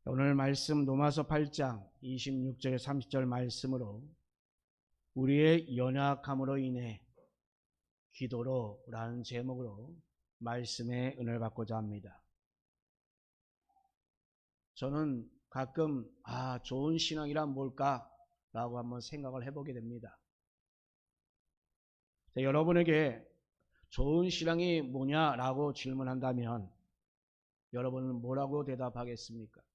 오늘 말씀 로마서 8장 26절 30절 말씀으로 우리의 연약함으로 인해 기도로 라는 제목으로 말씀의 은혜를 받고자 합니다. 저는 가끔 좋은 신앙이란 뭘까? 라고 한번 생각을 해보게 됩니다. 여러분에게 좋은 신앙이 뭐냐라고 질문한다면 여러분은 뭐라고 대답하겠습니까?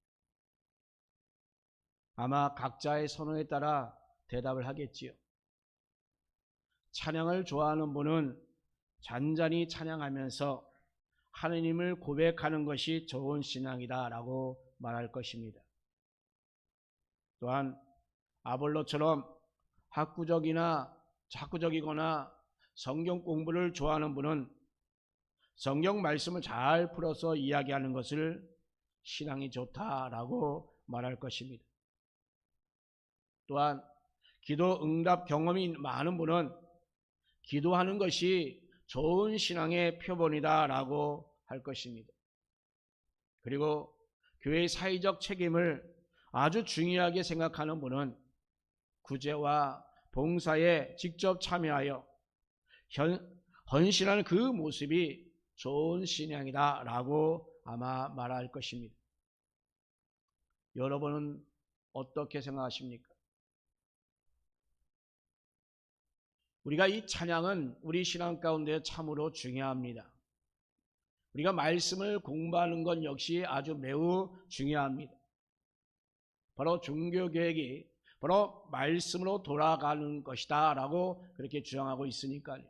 아마 각자의 선호에 따라 대답을 하겠지요. 찬양을 좋아하는 분은 잔잔히 찬양하면서 하느님을 고백하는 것이 좋은 신앙이다 라고 말할 것입니다. 또한 아볼로처럼 학구적이거나 성경 공부를 좋아하는 분은 성경 말씀을 잘 풀어서 이야기하는 것을 신앙이 좋다라고 말할 것입니다. 또한 기도 응답 경험이 많은 분은 기도하는 것이 좋은 신앙의 표본이다 라고 할 것입니다. 그리고 교회의 사회적 책임을 아주 중요하게 생각하는 분은 구제와 봉사에 직접 참여하여 헌신하는 그 모습이 좋은 신앙이다 라고 아마 말할 것입니다. 여러분은 어떻게 생각하십니까? 우리가 이 찬양은 우리 신앙 가운데 참으로 중요합니다. 우리가 말씀을 공부하는 것 역시 아주 매우 중요합니다. 바로 종교개혁이 바로 말씀으로 돌아가는 것이다 라고 그렇게 주장하고 있으니까요.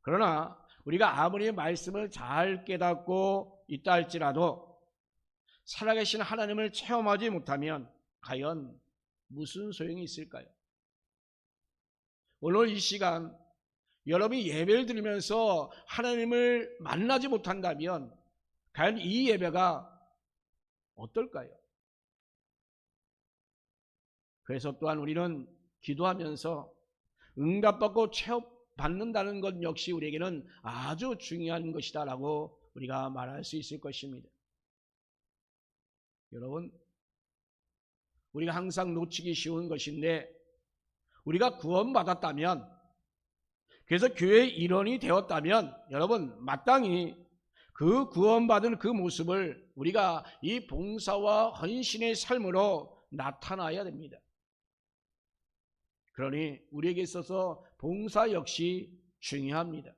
그러나 우리가 아무리 말씀을 잘 깨닫고 있다 할지라도 살아계신 하나님을 체험하지 못하면 과연 무슨 소용이 있을까요? 오늘 이 시간 여러분이 예배를 드리면서 하나님을 만나지 못한다면 과연 이 예배가 어떨까요? 그래서 또한 우리는 기도하면서 응답받고 체험받는다는 것 역시 우리에게는 아주 중요한 것이다 라고 우리가 말할 수 있을 것입니다. 여러분, 우리가 항상 놓치기 쉬운 것인데 우리가 구원받았다면, 그래서 교회의 일원이 되었다면 여러분 마땅히 그 구원받은 그 모습을 우리가 이 봉사와 헌신의 삶으로 나타나야 됩니다. 그러니 우리에게 있어서 봉사 역시 중요합니다.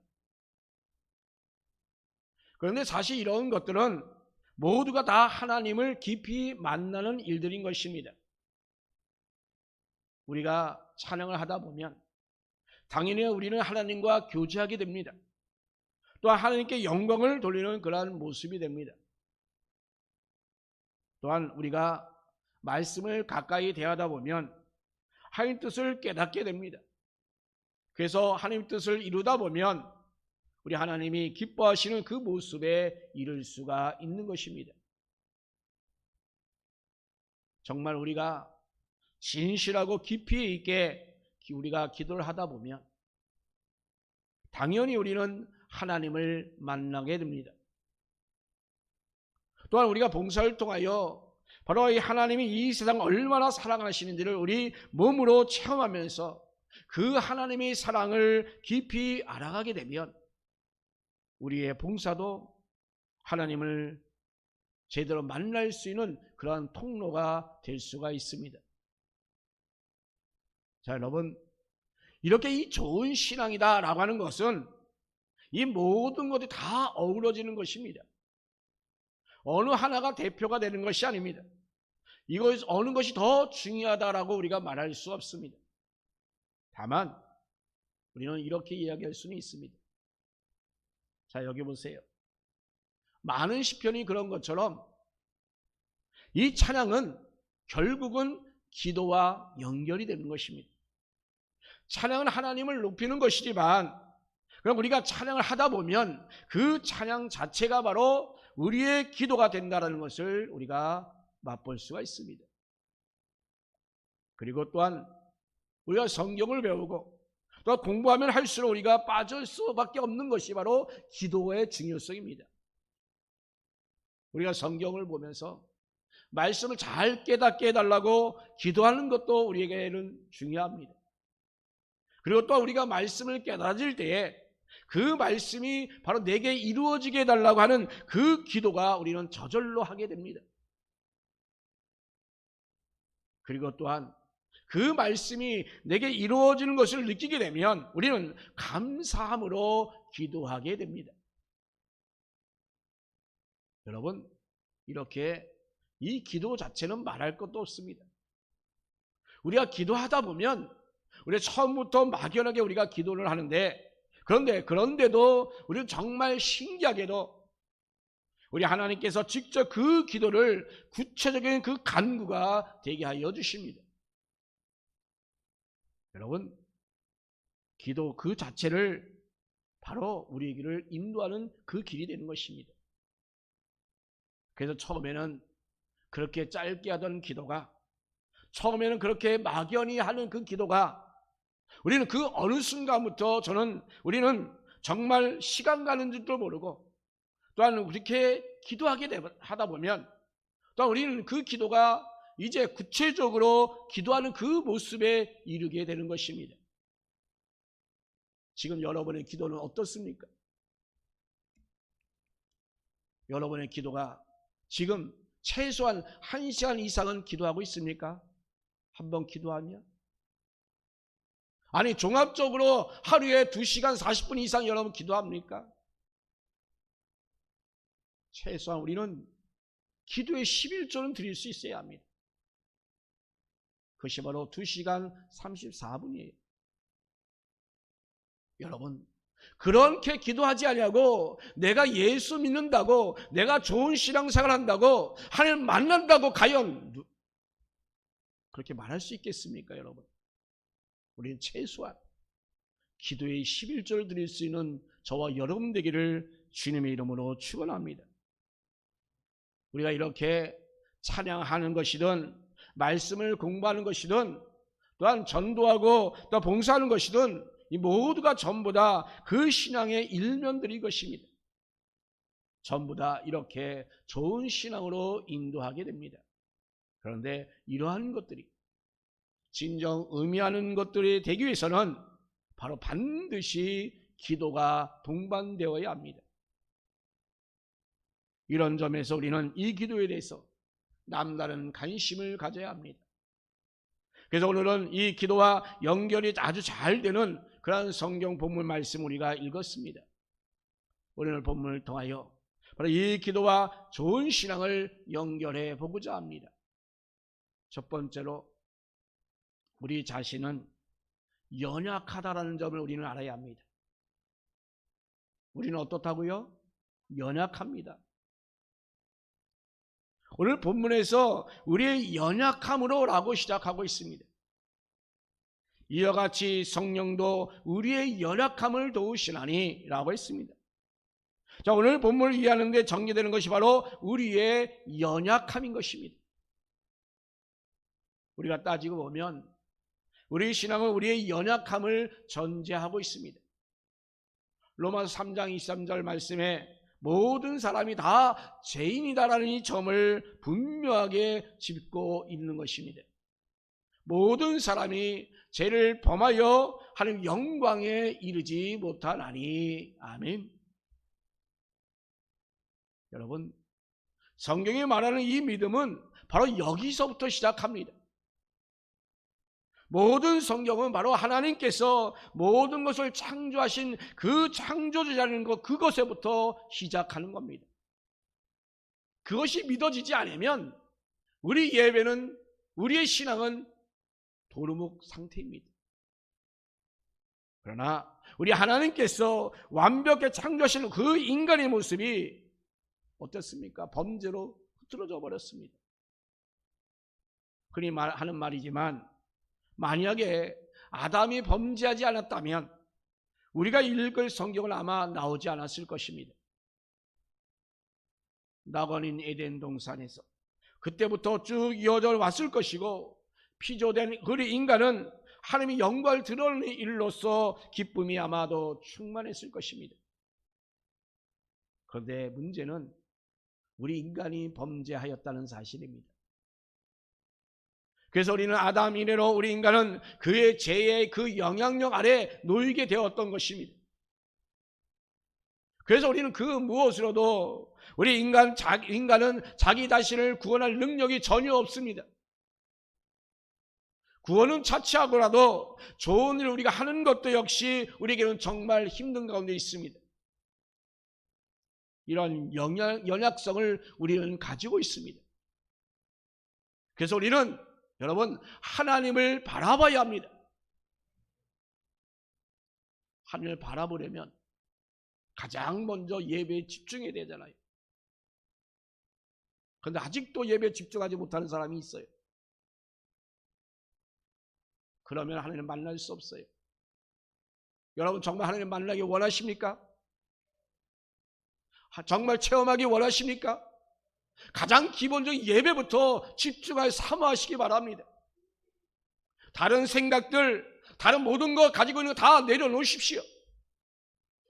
그런데 사실 이런 것들은 모두가 다 하나님을 깊이 만나는 일들인 것입니다. 우리가 찬양을 하다 보면 당연히 우리는 하나님과 교제하게 됩니다. 또한 하나님께 영광을 돌리는 그러한 모습이 됩니다. 또한 우리가 말씀을 가까이 대하다 보면 하나님 뜻을 깨닫게 됩니다. 그래서 하나님 뜻을 이루다 보면 우리 하나님이 기뻐하시는 그 모습에 이를 수가 있는 것입니다. 정말 우리가 진실하고 깊이 있게 우리가 기도를 하다 보면 당연히 우리는 하나님을 만나게 됩니다. 또한 우리가 봉사를 통하여 바로 이 하나님이 이 세상을 얼마나 사랑하시는지를 우리 몸으로 체험하면서 그 하나님의 사랑을 깊이 알아가게 되면 우리의 봉사도 하나님을 제대로 만날 수 있는 그러한 통로가 될 수가 있습니다. 자, 여러분, 이렇게 이 좋은 신앙이다 라고 하는 것은 이 모든 것이 다 어우러지는 것입니다. 어느 하나가 대표가 되는 것이 아닙니다. 이것 어느 것이 더 중요하다라고 우리가 말할 수 없습니다. 다만 우리는 이렇게 이야기할 수는 있습니다. 자, 여기 보세요. 많은 시편이 그런 것처럼 이 찬양은 결국은 기도와 연결이 되는 것입니다. 찬양은 하나님을 높이는 것이지만 그럼 우리가 찬양을 하다 보면 그 찬양 자체가 바로 우리의 기도가 된다는 것을 우리가 맛볼 수가 있습니다. 그리고 또한 우리가 성경을 배우고 또 공부하면 할수록 우리가 빠질 수밖에 없는 것이 바로 기도의 중요성입니다. 우리가 성경을 보면서 말씀을 잘 깨닫게 해달라고 기도하는 것도 우리에게는 중요합니다. 그리고 또 우리가 말씀을 깨달아질 때에 그 말씀이 바로 내게 이루어지게 해달라고 하는 그 기도가 우리는 저절로 하게 됩니다. 그리고 또한 그 말씀이 내게 이루어지는 것을 느끼게 되면 우리는 감사함으로 기도하게 됩니다. 여러분, 이렇게 이 기도 자체는 말할 것도 없습니다. 우리가 기도하다 보면 우리가 처음부터 막연하게 우리가 기도를 하는데 그런데도 우리는 정말 신기하게도 우리 하나님께서 직접 그 기도를 구체적인 그 간구가 되게 하여 주십니다. 여러분, 기도 그 자체를 바로 우리에게를 인도하는 그 길이 되는 것입니다. 그래서 처음에는 그렇게 짧게 하던 기도가, 처음에는 그렇게 막연히 하는 그 기도가, 우리는 그 어느 순간부터 우리는 정말 시간 가는 줄도 모르고, 또한 그렇게 기도하게 하다 보면 또한 우리는 그 기도가 이제 구체적으로 기도하는 그 모습에 이르게 되는 것입니다. 지금 여러분의 기도는 어떻습니까? 여러분의 기도가 지금 최소한 1시간 이상은 기도하고 있습니까? 한번 기도하면? 아니, 종합적으로 하루에 2시간 40분 이상 여러분 기도합니까? 최소한 우리는 기도의 11조는 드릴 수 있어야 합니다. 그것이 바로 2시간 34분이에요. 여러분, 그렇게 기도하지 않냐고, 내가 예수 믿는다고, 내가 좋은 신앙생활 한다고, 하나님 만난다고 과연 그렇게 말할 수 있겠습니까, 여러분? 우리는 최소한 기도의 11조를 드릴 수 있는 저와 여러분 되기를 주님의 이름으로 축원합니다. 우리가 이렇게 찬양하는 것이든 말씀을 공부하는 것이든 또한 전도하고 또 봉사하는 것이든 이 모두가 전부 다 그 신앙의 일면들이 것입니다. 전부 다 이렇게 좋은 신앙으로 인도하게 됩니다. 그런데 이러한 것들이 진정 의미하는 것들이 되기 위해서는 바로 반드시 기도가 동반되어야 합니다. 이런 점에서 우리는 이 기도에 대해서 남다른 관심을 가져야 합니다. 그래서 오늘은 이 기도와 연결이 아주 잘 되는 그런 성경 본문 말씀 우리가 읽었습니다. 오늘 본문을 통하여 바로 이 기도와 좋은 신앙을 연결해 보고자 합니다. 첫 번째로 우리 자신은 연약하다라는 점을 우리는 알아야 합니다. 우리는 어떻다고요? 연약합니다. 오늘 본문에서 우리의 연약함으로 라고 시작하고 있습니다. 이와 같이 성령도 우리의 연약함을 도우시나니 라고 했습니다. 자, 오늘 본문을 이해하는 데 전개되는 것이 바로 우리의 연약함인 것입니다. 우리가 따지고 보면 우리 신앙은 우리의 연약함을 전제하고 있습니다. 로마서 3장 23절 말씀에 모든 사람이 다 죄인이다라는 이 점을 분명하게 짚고 있는 것입니다. 모든 사람이 죄를 범하여 하나님 영광에 이르지 못하나니. 아멘. 여러분, 성경이 말하는 이 믿음은 바로 여기서부터 시작합니다. 모든 성경은 바로 하나님께서 모든 것을 창조하신 그 창조주라는 것, 그것에부터 시작하는 겁니다. 그것이 믿어지지 않으면 우리 예배는, 우리의 신앙은 도루묵 상태입니다. 그러나 우리 하나님께서 완벽하게 창조하신 그 인간의 모습이 어떻습니까? 범죄로 흐트러져 버렸습니다. 흔히 하는 말이지만 만약에 아담이 범죄하지 않았다면 우리가 읽을 성경은 아마 나오지 않았을 것입니다. 낙원인 에덴 동산에서 그때부터 쭉 이어져 왔을 것이고, 피조된 우리 인간은 하나님의 영광을 드러내는 일로서 기쁨이 아마도 충만했을 것입니다. 그런데 문제는 우리 인간이 범죄하였다는 사실입니다. 그래서 우리는 아담 이래로 우리 인간은 그의 죄의 그 영향력 아래 놓이게 되었던 것입니다. 그래서 우리는 그 무엇으로도 우리 인간은 자기 자신을 구원할 능력이 전혀 없습니다. 구원은 차치하고라도 좋은 일을 우리가 하는 것도 역시 우리에게는 정말 힘든 가운데 있습니다. 이런 연약성을 우리는 가지고 있습니다. 그래서 우리는 여러분 하나님을 바라봐야 합니다. 하나님을 바라보려면 가장 먼저 예배에 집중해야 되잖아요. 그런데 아직도 예배에 집중하지 못하는 사람이 있어요. 그러면 하나님을 만날 수 없어요. 여러분 정말 하나님을 만나기 원하십니까? 정말 체험하기 원하십니까? 가장 기본적인 예배부터 집중하여 사모하시기 바랍니다. 다른 생각들, 다른 모든 것 가지고 있는 거 다 내려놓으십시오.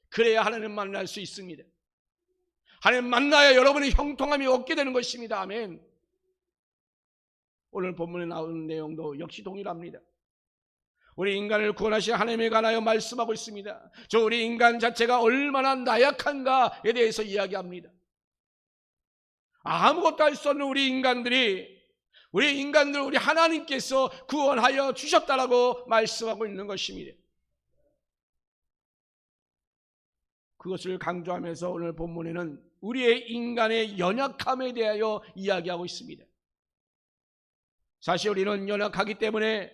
그래야 하나님 만날 수 있습니다. 하나님 만나야 여러분의 형통함이 얻게 되는 것입니다. 아멘. 오늘 본문에 나오는 내용도 역시 동일합니다. 우리 인간을 구원하신 하나님에 관하여 말씀하고 있습니다. 우리 인간 자체가 얼마나 나약한가에 대해서 이야기합니다. 아무것도 할 수 없는 우리 하나님께서 구원하여 주셨다라고 말씀하고 있는 것입니다. 그것을 강조하면서 오늘 본문에는 우리의 인간의 연약함에 대하여 이야기하고 있습니다. 사실 우리는 연약하기 때문에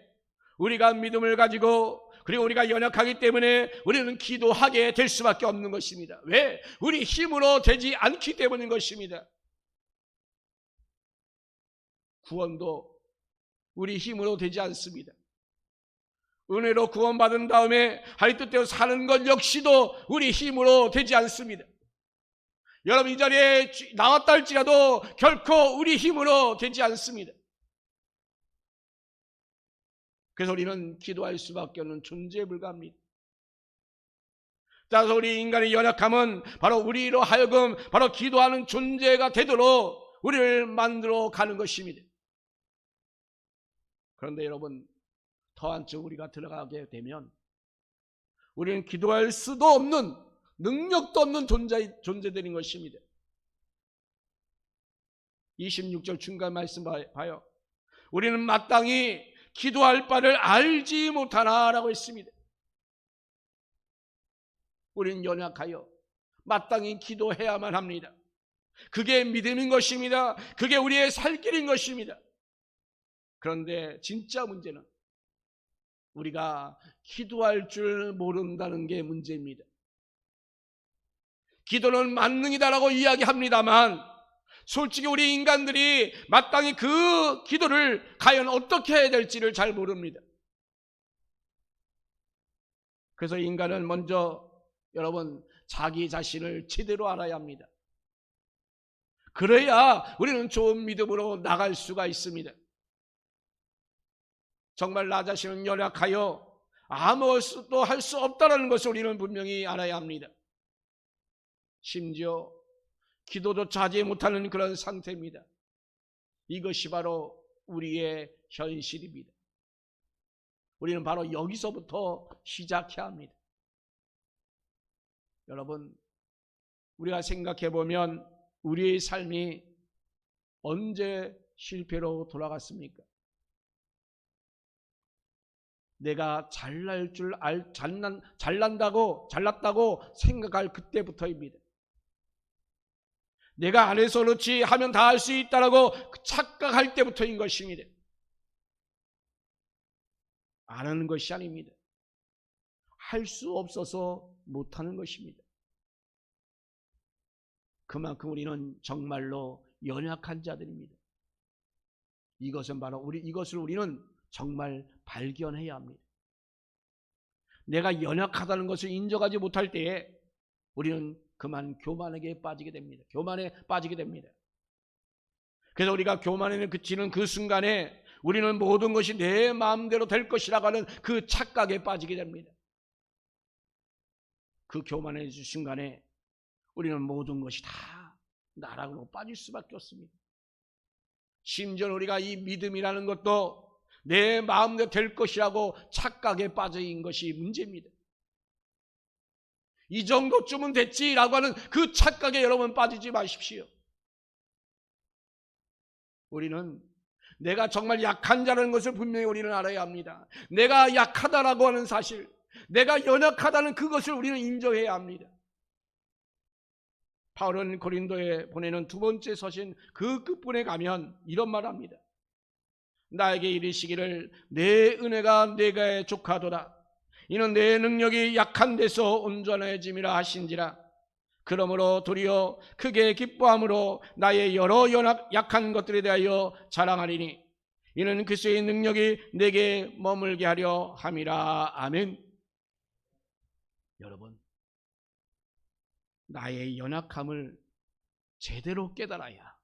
우리가 믿음을 가지고 그리고 우리가 연약하기 때문에 우리는 기도하게 될 수밖에 없는 것입니다. 왜? 우리 힘으로 되지 않기 때문인 것입니다. 구원도 우리 힘으로 되지 않습니다. 은혜로 구원받은 다음에 하나님 뜻대로 사는 것 역시도 우리 힘으로 되지 않습니다. 여러분 이 자리에 나왔다 할지라도 결코 우리 힘으로 되지 않습니다. 그래서 우리는 기도할 수밖에 없는 존재에 불과합니다. 따라서 우리 인간의 연약함은 바로 우리로 하여금 바로 기도하는 존재가 되도록 우리를 만들어 가는 것입니다. 그런데 여러분 더 한층 우리가 들어가게 되면 우리는 기도할 수도 없는 능력도 없는 존재들인 것입니다. 26절 중간 말씀 봐요. 우리는 마땅히 기도할 바를 알지 못하나라고 했습니다. 우리는 연약하여 마땅히 기도해야만 합니다. 그게 믿음인 것입니다. 그게 우리의 살 길인 것입니다. 그런데 진짜 문제는 우리가 기도할 줄 모른다는 게 문제입니다. 기도는 만능이다라고 이야기합니다만 솔직히 우리 인간들이 마땅히 그 기도를 과연 어떻게 해야 될지를 잘 모릅니다. 그래서 인간은 먼저 여러분 자기 자신을 제대로 알아야 합니다. 그래야 우리는 좋은 믿음으로 나갈 수가 있습니다. 정말 나 자신은 연약하여 아무것도 할 수 없다는 것을 우리는 분명히 알아야 합니다. 심지어 기도조차 하지 못하는 그런 상태입니다. 이것이 바로 우리의 현실입니다. 우리는 바로 여기서부터 시작해야 합니다. 여러분, 우리가 생각해 보면 우리의 삶이 언제 실패로 돌아갔습니까? 내가 잘났다고 생각할 그때부터입니다. 내가 안 해서 그렇지 하면 다 할 수 있다라고 착각할 때부터인 것입니다. 안 하는 것이 아닙니다. 할 수 없어서 못하는 것입니다. 그만큼 우리는 정말로 연약한 자들입니다. 이것을 우리는 정말 발견해야 합니다. 내가 연약하다는 것을 인정하지 못할 때에 우리는 그만 교만에게 빠지게 됩니다. 교만에 빠지게 됩니다. 그래서 우리가 교만에 그치는 그 순간에 우리는 모든 것이 내 마음대로 될 것이라고 하는 그 착각에 빠지게 됩니다. 그 교만의 순간에 우리는 모든 것이 다 나락으로 빠질 수밖에 없습니다. 심지어 우리가 이 믿음이라는 것도 내 마음대로 될 것이라고 착각에 빠져 있는 것이 문제입니다. 이 정도쯤은 됐지라고 하는 그 착각에 여러분 빠지지 마십시오. 우리는 내가 정말 약한 자라는 것을 분명히 우리는 알아야 합니다. 내가 약하다라고 하는 사실, 내가 연약하다는 그것을 우리는 인정해야 합니다. 바울은 고린도에 보내는 두 번째 서신 그 끝부분에 가면 이런 말을 합니다. 나에게 이르시기를 내 은혜가 내게 족하도다. 이는 내 능력이 약한 데서 온전해짐이라 하신지라. 그러므로 도리어 크게 기뻐함으로 나의 여러 약한 것들에 대하여 자랑하리니 이는 그리스도의 능력이 내게 머물게 하려 함이라. 아멘. 여러분, 나의 연약함을 제대로 깨달아야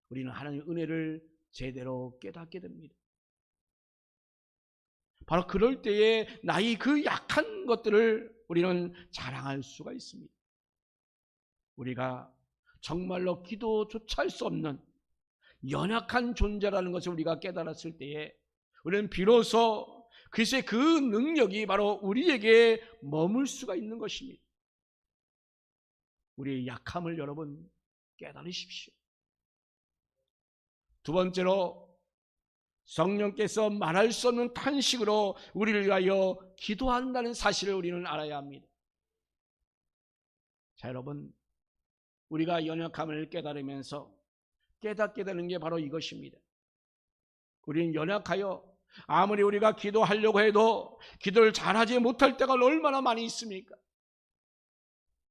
우리는 하나님의 은혜를 제대로 깨닫게 됩니다. 바로 그럴 때에 나의 그 약한 것들을 우리는 자랑할 수가 있습니다. 우리가 정말로 기도조차 할 수 없는 연약한 존재라는 것을 우리가 깨달았을 때에 우리는 비로소 그리스도의 그 능력이 바로 우리에게 머물 수가 있는 것입니다. 우리의 약함을 여러분 깨달으십시오. 두 번째로 성령께서 말할 수 없는 탄식으로 우리를 위하여 기도한다는 사실을 우리는 알아야 합니다. 자, 여러분, 우리가 연약함을 깨달으면서 깨닫게 되는 게 바로 이것입니다. 우리는 연약하여 아무리 우리가 기도하려고 해도 기도를 잘하지 못할 때가 얼마나 많이 있습니까?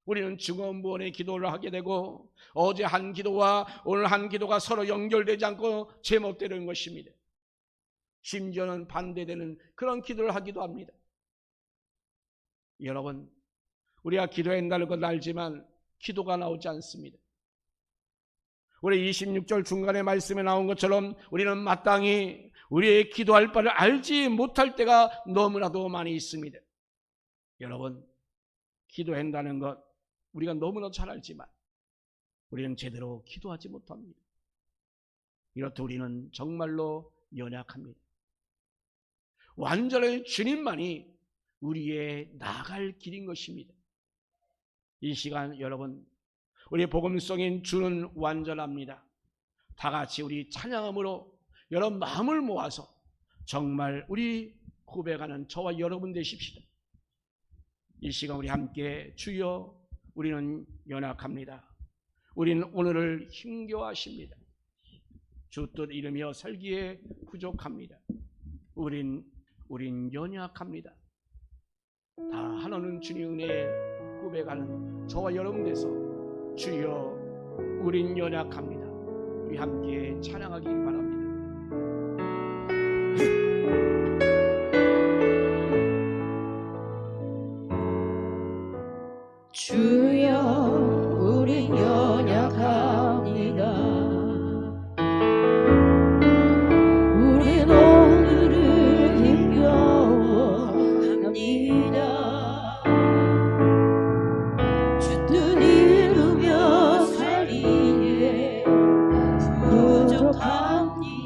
우리는 중언부언의 기도를 하게 되고 어제 한 기도와 오늘 한 기도가 서로 연결되지 않고 제멋대로인 것입니다. 심지어는 반대되는 그런 기도를 하기도 합니다. 여러분, 우리가 기도한다는 건 알지만 기도가 나오지 않습니다. 우리 26절 중간에 말씀에 나온 것처럼 우리는 마땅히 우리의 기도할 바를 알지 못할 때가 너무나도 많이 있습니다. 여러분, 기도한다는 것 우리가 너무나 잘 알지만 우리는 제대로 기도하지 못합니다. 이렇듯 우리는 정말로 연약합니다. 완전한 주님만이 우리의 나아갈 길인 것입니다. 이 시간 여러분, 우리 복음성인 주는 완전합니다. 다 같이 우리 찬양함으로 여러분 마음을 모아서 정말 우리 고백하는 저와 여러분 되십시다. 이 시간 우리 함께 주여 우리는 연약합니다. 우리는 오늘을 힘겨워하십니다. 주 뜻 이루며 살기에 부족합니다. 우린 연약합니다. 다 하나는 주님 은혜에 고백하는 저와 여러분 돼서 주여 우린 연약합니다. 우리 함께 찬양하기 바랍니다. 주여 우린 연약합니다. 우린 오늘을 힘겨워합니다. 주 뜻 이루며 살기에 부족합니다.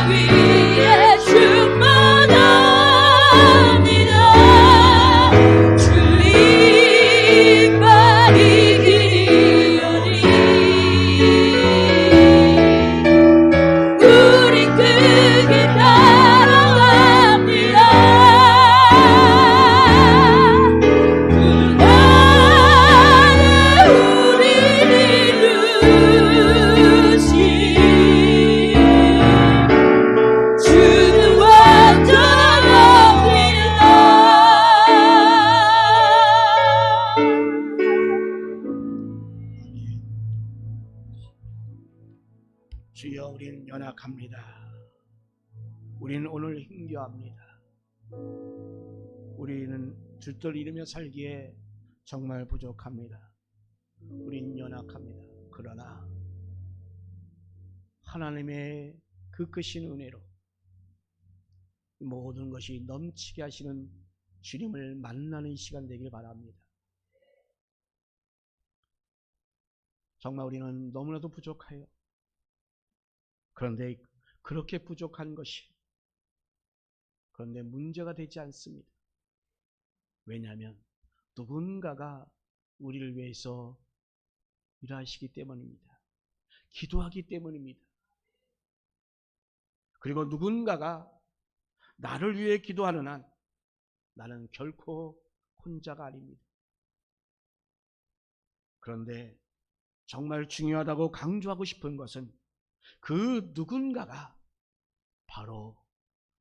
위에 충만합니다. 주님 빨리 기리오니 우리 그길 따라갑니다. 주여, 우리는 연약합니다. 우리는 오늘 힘겨합니다. 우리는 주를 이루며 살기에 정말 부족합니다. 우리는 연약합니다. 그러나 하나님의 그 크신 은혜로 모든 것이 넘치게 하시는 주님을 만나는 시간 되길 바랍니다. 정말 우리는 너무나도 부족해요. 그런데 그렇게 부족한 것이 그런데 문제가 되지 않습니다. 왜냐하면 누군가가 우리를 위해서 일하시기 때문입니다. 기도하기 때문입니다. 그리고 누군가가 나를 위해 기도하는 한 나는 결코 혼자가 아닙니다. 그런데 정말 중요하다고 강조하고 싶은 것은 그 누군가가 바로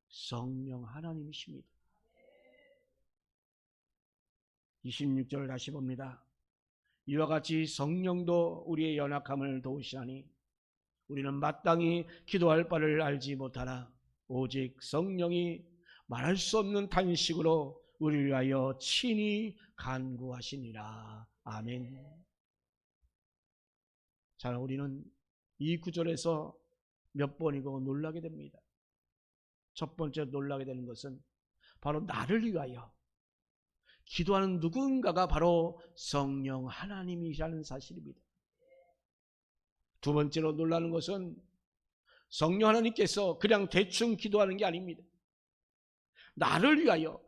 성령 하나님이십니다. 26절 다시 봅니다. 이와 같이 성령도 우리의 연약함을 도우시나니 우리는 마땅히 기도할 바를 알지 못하나 오직 성령이 말할 수 없는 탄식으로 우리를 위하여 친히 간구하시니라. 아멘. 자, 우리는 이 구절에서 몇 번이고 놀라게 됩니다. 첫 번째 놀라게 되는 것은 바로 나를 위하여 기도하는 누군가가 바로 성령 하나님이라는 사실입니다. 두 번째로 놀라는 것은 성령 하나님께서 그냥 대충 기도하는 게 아닙니다. 나를 위하여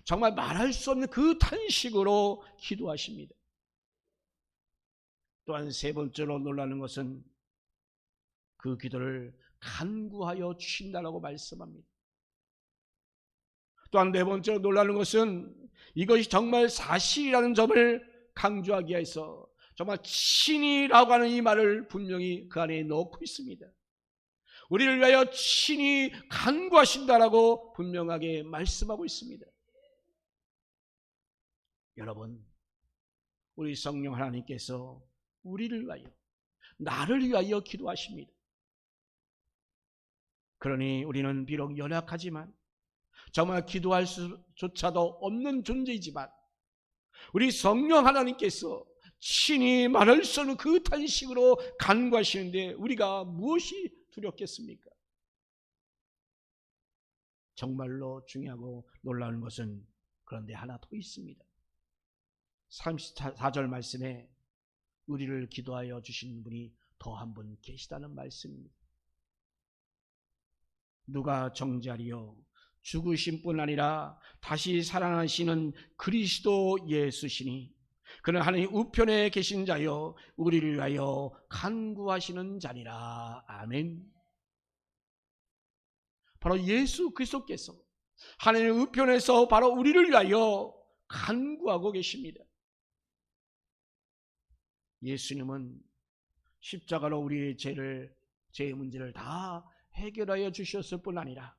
정말 말할 수 없는 그 탄식으로 기도하십니다. 또한 세 번째로 놀라는 것은 그 기도를 간구하여 주신다라고 말씀합니다. 또한 네 번째로 놀라는 것은 이것이 정말 사실이라는 점을 강조하기 위해서 정말 친히라고 하는 이 말을 분명히 그 안에 넣고 있습니다. 우리를 위하여 친히 간구하신다라고 분명하게 말씀하고 있습니다. 여러분, 우리 성령 하나님께서 우리를 위하여 나를 위하여 기도하십니다. 그러니 우리는 비록 연약하지만 정말 기도할 수조차도 없는 존재이지만 우리 성령 하나님께서 친히 말할 수 없는 그 탄식으로 간구하시는데 우리가 무엇이 두렵겠습니까? 정말로 중요하고 놀라운 것은 그런데 하나 더 있습니다. 34절 말씀에 우리를 기도하여 주신 분이 더 한 분 계시다는 말씀입니다. 누가 정죄하리요? 죽으신 뿐 아니라 다시 살아나시는 그리스도 예수시니 그는 하나님 우편에 계신 자여 우리를 위하여 간구하시는 자니라. 아멘. 바로 예수 그리스도께서 하나님 우편에서 바로 우리를 위하여 간구하고 계십니다. 예수님은 십자가로 우리의 죄의 문제를 다 해결하여 주셨을 뿐 아니라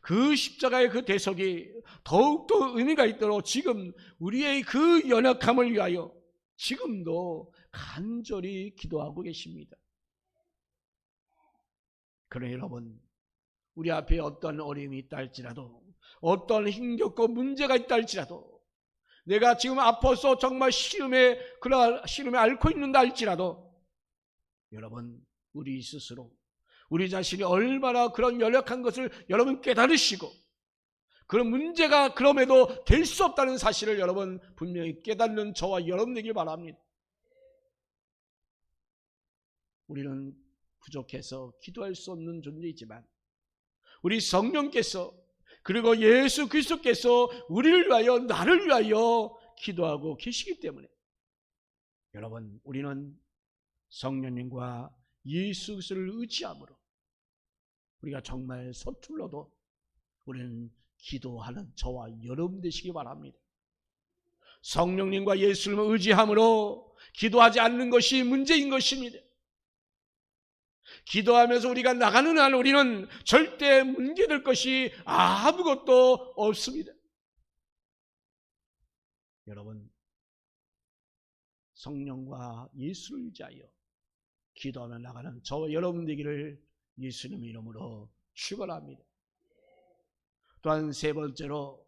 그 십자가의 그 대속이 더욱더 의미가 있도록 지금 우리의 그 연약함을 위하여 지금도 간절히 기도하고 계십니다. 그러나 여러분, 우리 앞에 어떤 어려움이 있다 할지라도 어떤 힘겹고 문제가 있다 할지라도 내가 지금 아파서 정말 시름에 앓고 있는다 할지라도 여러분, 우리 스스로 우리 자신이 얼마나 그런 연약한 것을 여러분 깨달으시고 그런 문제가 그럼에도 될 수 없다는 사실을 여러분 분명히 깨닫는 저와 여러분 되길 바랍니다. 우리는 부족해서 기도할 수 없는 존재이지만 우리 성령께서 그리고 예수 그리스도께서 우리를 위하여 나를 위하여 기도하고 계시기 때문에 여러분 우리는 성령님과 예수 그리스도를 의지함으로 우리가 정말 서툴러도 우리는 기도하는 저와 여러분 되시기 바랍니다. 성령님과 예수를 의지함으로 기도하지 않는 것이 문제인 것입니다. 기도하면서 우리가 나가는 한 우리는 절대 뭉개될 것이 아무것도 없습니다. 여러분 성령과 예수를 의지하여 기도하며 나가는 저와 여러분 되기를 예수님의 이름으로 축원합니다. 또한 세 번째로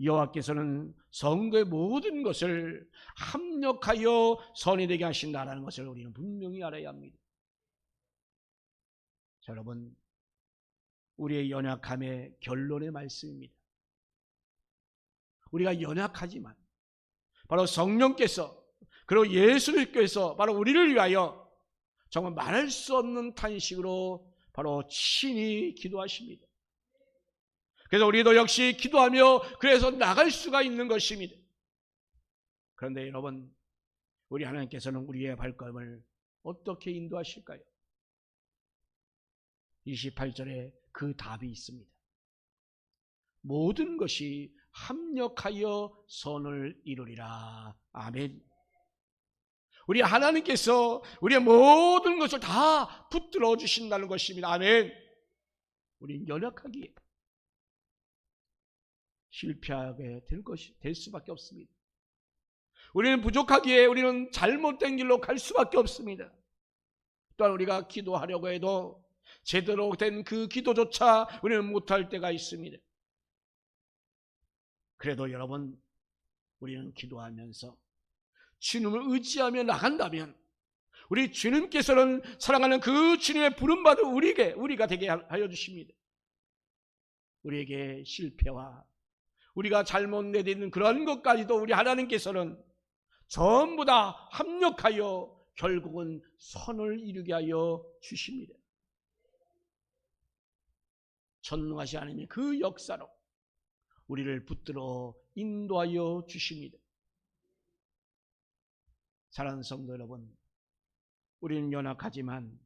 여호와께서는 성도의 모든 것을 합력하여 선이 되게 하신다는 것을 우리는 분명히 알아야 합니다. 자, 여러분 우리의 연약함의 결론의 말씀입니다. 우리가 연약하지만 바로 성령께서 그리고 예수님께서 바로 우리를 위하여 정말 말할 수 없는 탄식으로 바로 친히 기도하십니다. 그래서 우리도 역시 기도하며 그래서 나갈 수가 있는 것입니다. 그런데 여러분 우리 하나님께서는 우리의 발걸음을 어떻게 인도하실까요? 28절에 그 답이 있습니다. 모든 것이 합력하여 선을 이루리라. 아멘. 우리 하나님께서 우리의 모든 것을 다 붙들어 주신다는 것입니다. 아멘. 우리는 연약하기에 실패하게 될 수밖에 없습니다. 우리는 부족하기에 우리는 잘못된 길로 갈 수밖에 없습니다. 또한 우리가 기도하려고 해도 제대로 된 그 기도조차 우리는 못할 때가 있습니다. 그래도 여러분 우리는 기도하면서 주님을 의지하며 나간다면 우리 주님께서는 사랑하는 그 주님의 부름받은 우리가 되게 하여 주십니다. 우리에게 실패와 우리가 잘못 내딛는 그런 것까지도 우리 하나님께서는 전부 다 합력하여 결국은 선을 이루게 하여 주십니다. 전능하신 하나님의 그 역사로 우리를 붙들어 인도하여 주십니다. 사랑하는 성도 여러분, 우리는 연약하지만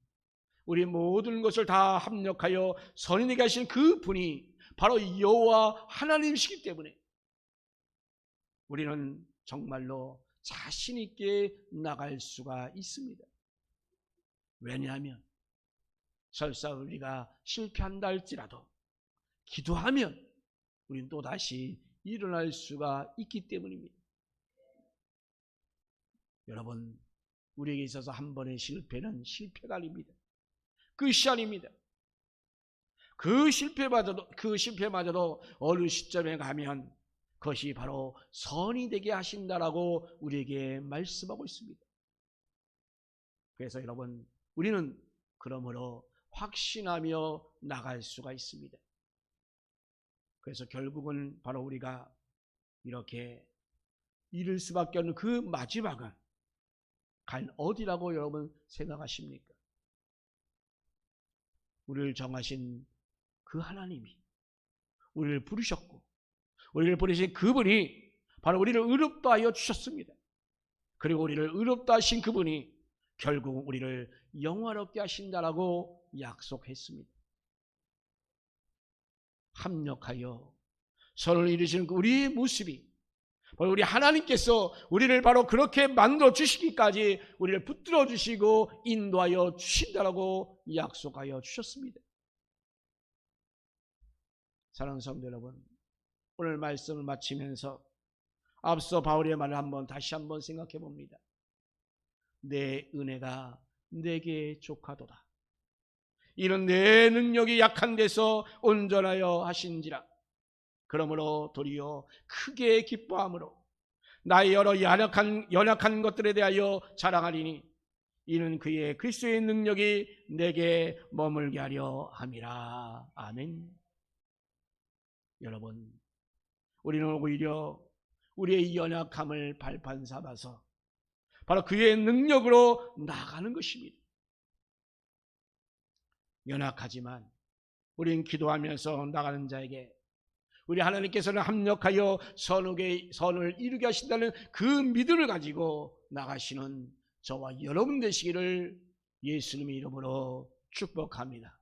우리 모든 것을 다 합력하여 선이 되게 하신 그 분이 바로 여호와 하나님이시기 때문에 우리는 정말로 자신 있게 나갈 수가 있습니다. 왜냐하면 설사 우리가 실패한다 할지라도 기도하면 우리는 또다시 일어날 수가 있기 때문입니다. 여러분, 우리에게 있어서 한 번의 실패는 실패가 아닙니다. 끝이 아닙니다. 그 실패마저도 어느 시점에 가면 그것이 바로 선이 되게 하신다라고 우리에게 말씀하고 있습니다. 그래서 여러분, 우리는 그러므로 확신하며 나갈 수가 있습니다. 그래서 결국은 바로 우리가 이렇게 이룰 수밖에 없는 그 마지막은 과연 어디라고 여러분 생각하십니까? 우리를 정하신 그 하나님이 우리를 부르셨고 우리를 부르신 그분이 바로 우리를 의롭다 하여 주셨습니다. 그리고 우리를 의롭다 하신 그분이 결국 우리를 영화롭게 하신다라고 약속했습니다. 합력하여 선을 이루시는 우리의 모습이 바로 우리 하나님께서 우리를 바로 그렇게 만들어 주시기까지 우리를 붙들어 주시고 인도하여 주신다라고 약속하여 주셨습니다. 사랑하는 성도 여러분, 오늘 말씀을 마치면서 앞서 바울의 말을 다시 한번 생각해 봅니다. 내 은혜가 내게 족하도다. 이는 내 능력이 약한 데서 온전하여 하신지라. 그러므로 도리어 크게 기뻐함으로 나의 여러 연약한 것들에 대하여 자랑하리니 이는 그의 그리스도의 능력이 내게 머물게 하려 함이라. 아멘. 여러분, 우리는 오히려 우리의 연약함을 발판 삼아서 바로 그의 능력으로 나가는 것입니다. 연약하지만 우린 기도하면서 나가는 자에게 우리 하나님께서는 합력하여 선을 이루게 하신다는 그 믿음을 가지고 나가시는 저와 여러분 되시기를 예수님의 이름으로 축복합니다.